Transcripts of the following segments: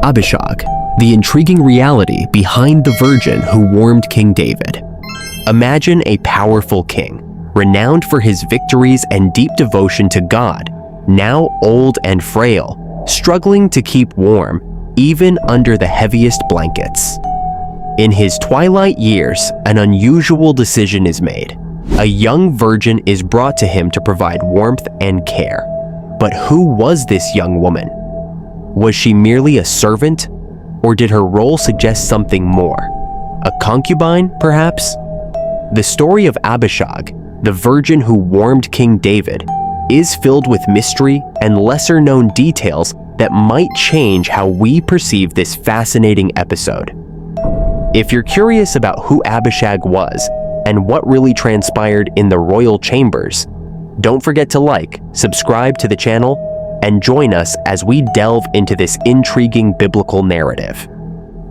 Abishag, the intriguing reality behind the virgin who warmed King David. Imagine a powerful king, renowned for his victories and deep devotion to God, now old and frail, struggling to keep warm, even under the heaviest blankets. In his twilight years, an unusual decision is made. A young virgin is brought to him to provide warmth and care. But who was this young woman? Was she merely a servant, or did her role suggest something more? A concubine, perhaps? The story of Abishag, the virgin who warmed King David, is filled with mystery and lesser-known details that might change how we perceive this fascinating episode. If you're curious about who Abishag was and what really transpired in the royal chambers, don't forget to like, subscribe to the channel, and join us as we delve into this intriguing biblical narrative.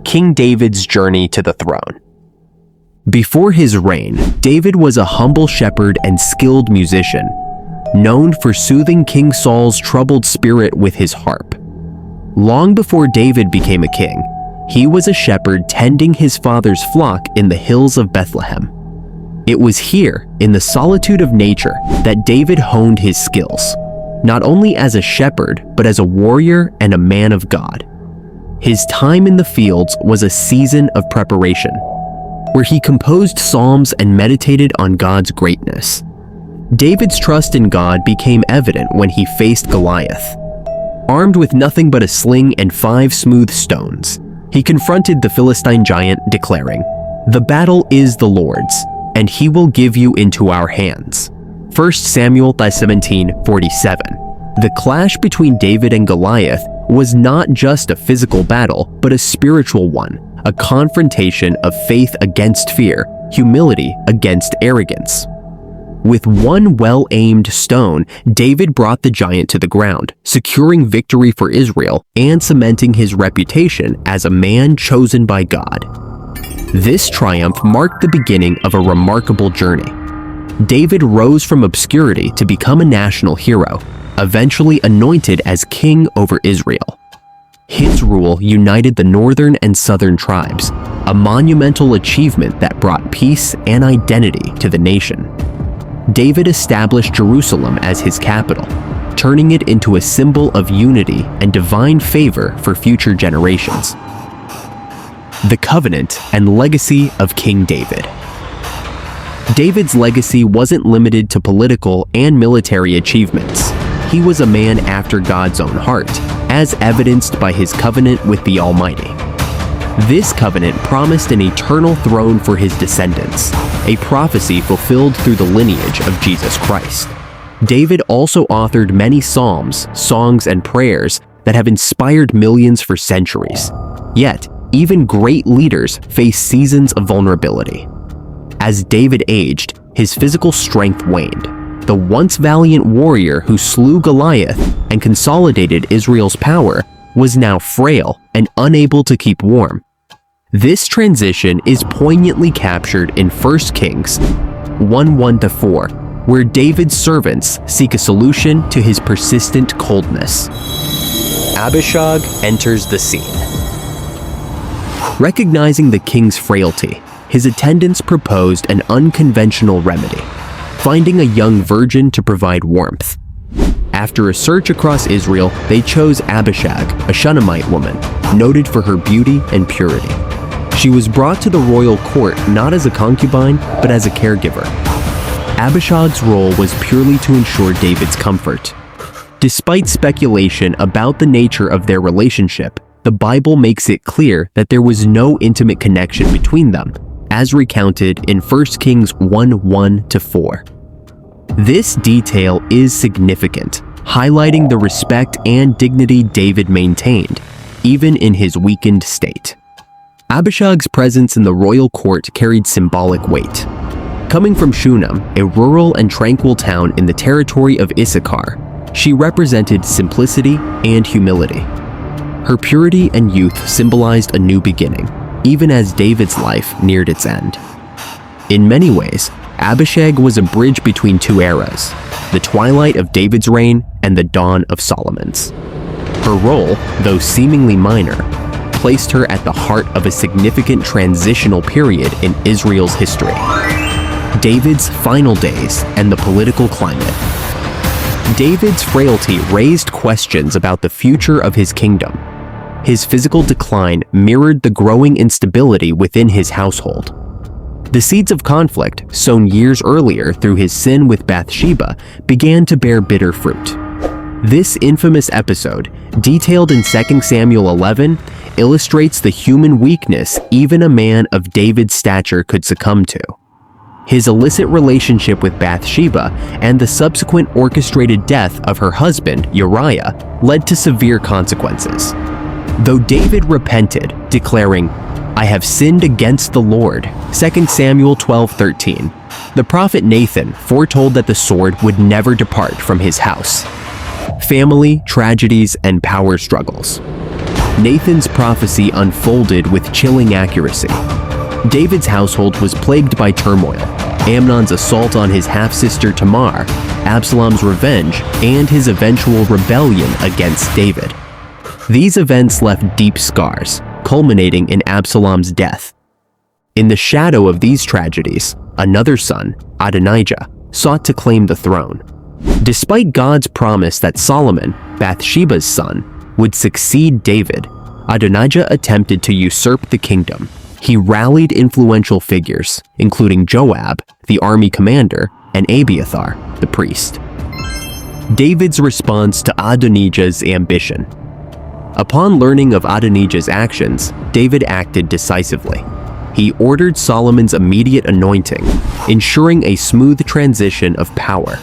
King David's journey to the throne. Before his reign, David was a humble shepherd and skilled musician, known for soothing King Saul's troubled spirit with his harp. Long before David became a king, he was a shepherd tending his father's flock in the hills of Bethlehem. It was here, in the solitude of nature, that David honed his skills, not only as a shepherd, but as a warrior and a man of God. His time in the fields was a season of preparation, where he composed psalms and meditated on God's greatness. David's trust in God became evident when he faced Goliath. Armed with nothing but a sling and 5 smooth stones, he confronted the Philistine giant, declaring, "The battle is the Lord's, and he will give you into our hands." 1 Samuel 17:47. The clash between David and Goliath was not just a physical battle, but a spiritual one, a confrontation of faith against fear, humility against arrogance. With one well-aimed stone, David brought the giant to the ground, securing victory for Israel and cementing his reputation as a man chosen by God. This triumph marked the beginning of a remarkable journey. David rose from obscurity to become a national hero, eventually anointed as king over Israel. His rule united the northern and southern tribes, a monumental achievement that brought peace and identity to the nation. David established Jerusalem as his capital, turning it into a symbol of unity and divine favor for future generations. The covenant and legacy of King David. David's legacy wasn't limited to political and military achievements. He was a man after God's own heart, as evidenced by his covenant with the Almighty. This covenant promised an eternal throne for his descendants, a prophecy fulfilled through the lineage of Jesus Christ. David also authored many psalms, songs, and prayers that have inspired millions for centuries. Yet, even great leaders face seasons of vulnerability. As David aged, his physical strength waned. The once valiant warrior who slew Goliath and consolidated Israel's power was now frail and unable to keep warm. This transition is poignantly captured in 1 Kings 1:1-4, where David's servants seek a solution to his persistent coldness. Abishag enters the scene. Recognizing the king's frailty, his attendants proposed an unconventional remedy, finding a young virgin to provide warmth. After a search across Israel, they chose Abishag, a Shunammite woman, noted for her beauty and purity. She was brought to the royal court not as a concubine, but as a caregiver. Abishag's role was purely to ensure David's comfort. Despite speculation about the nature of their relationship, the Bible makes it clear that there was no intimate connection between them, as recounted in 1 Kings 1:1-4. This detail is significant, highlighting the respect and dignity David maintained, even in his weakened state. Abishag's presence in the royal court carried symbolic weight. Coming from Shunem, a rural and tranquil town in the territory of Issachar, she represented simplicity and humility. Her purity and youth symbolized a new beginning, even as David's life neared its end. In many ways, Abishag was a bridge between two eras, the twilight of David's reign and the dawn of Solomon's. Her role, though seemingly minor, placed her at the heart of a significant transitional period in Israel's history. David's final days and the political climate. David's frailty raised questions about the future of his kingdom. His physical decline mirrored the growing instability within his household. The seeds of conflict, sown years earlier through his sin with Bathsheba, began to bear bitter fruit. This infamous episode, detailed in 2 Samuel 11, illustrates the human weakness even a man of David's stature could succumb to. His illicit relationship with Bathsheba and the subsequent orchestrated death of her husband, Uriah, led to severe consequences. Though David repented, declaring, "I have sinned against the Lord," 2 Samuel 12:13, the prophet Nathan foretold that the sword would never depart from his house. Family, tragedies, and power struggles. Nathan's prophecy unfolded with chilling accuracy. David's household was plagued by turmoil: Amnon's assault on his half-sister Tamar, Absalom's revenge, and his eventual rebellion against David. These events left deep scars, culminating in Absalom's death. In the shadow of these tragedies, another son, Adonijah, sought to claim the throne. Despite God's promise that Solomon, Bathsheba's son, would succeed David, Adonijah attempted to usurp the kingdom. He rallied influential figures, including Joab, the army commander, and Abiathar, the priest. David's response to Adonijah's ambition. Upon learning of Adonijah's actions, David acted decisively. He ordered Solomon's immediate anointing, ensuring a smooth transition of power.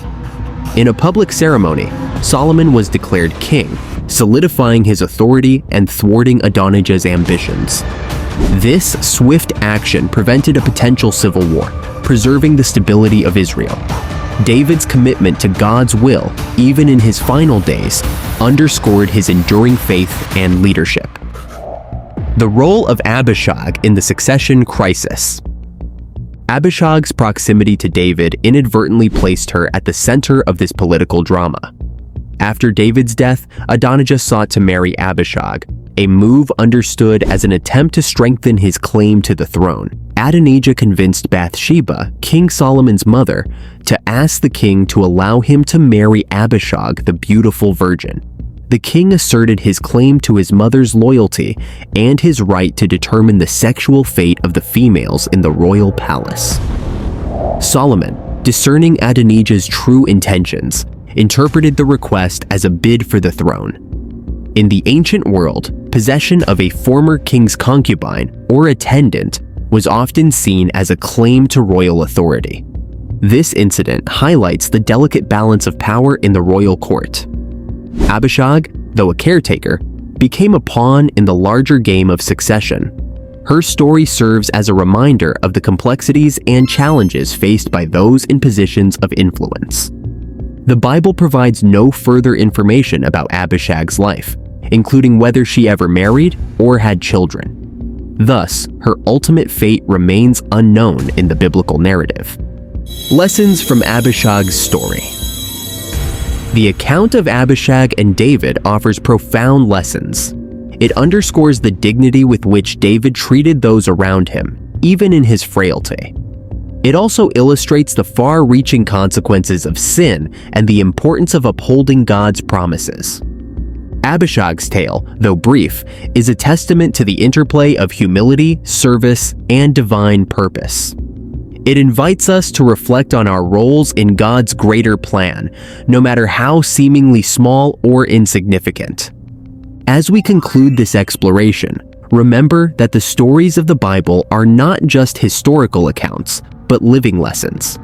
In a public ceremony, Solomon was declared king, solidifying his authority and thwarting Adonijah's ambitions. This swift action prevented a potential civil war, preserving the stability of Israel. David's commitment to God's will, even in his final days, underscored his enduring faith and leadership. The role of Abishag in the succession crisis. Abishag's proximity to David inadvertently placed her at the center of this political drama. After David's death, Adonijah sought to marry Abishag, a move understood as an attempt to strengthen his claim to the throne. Adonijah convinced Bathsheba, King Solomon's mother, to ask the king to allow him to marry Abishag, the beautiful virgin. The king asserted his claim to his mother's loyalty and his right to determine the sexual fate of the females in the royal palace. Solomon, discerning Adonijah's true intentions, interpreted the request as a bid for the throne. In the ancient world, possession of a former king's concubine or attendant was often seen as a claim to royal authority. This incident highlights the delicate balance of power in the royal court. Abishag, though a caretaker, became a pawn in the larger game of succession. Her story serves as a reminder of the complexities and challenges faced by those in positions of influence. The Bible provides no further information about Abishag's life, including whether she ever married or had children. Thus, her ultimate fate remains unknown in the biblical narrative. Lessons from Abishag's story. The account of Abishag and David offers profound lessons. It underscores the dignity with which David treated those around him, even in his frailty. It also illustrates the far-reaching consequences of sin and the importance of upholding God's promises. Abishag's tale, though brief, is a testament to the interplay of humility, service, and divine purpose. It invites us to reflect on our roles in God's greater plan, no matter how seemingly small or insignificant. As we conclude this exploration, remember that the stories of the Bible are not just historical accounts, but living lessons.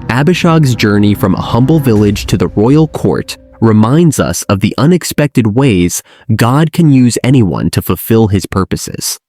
Abishag's journey from a humble village to the royal court reminds us of the unexpected ways God can use anyone to fulfill his purposes.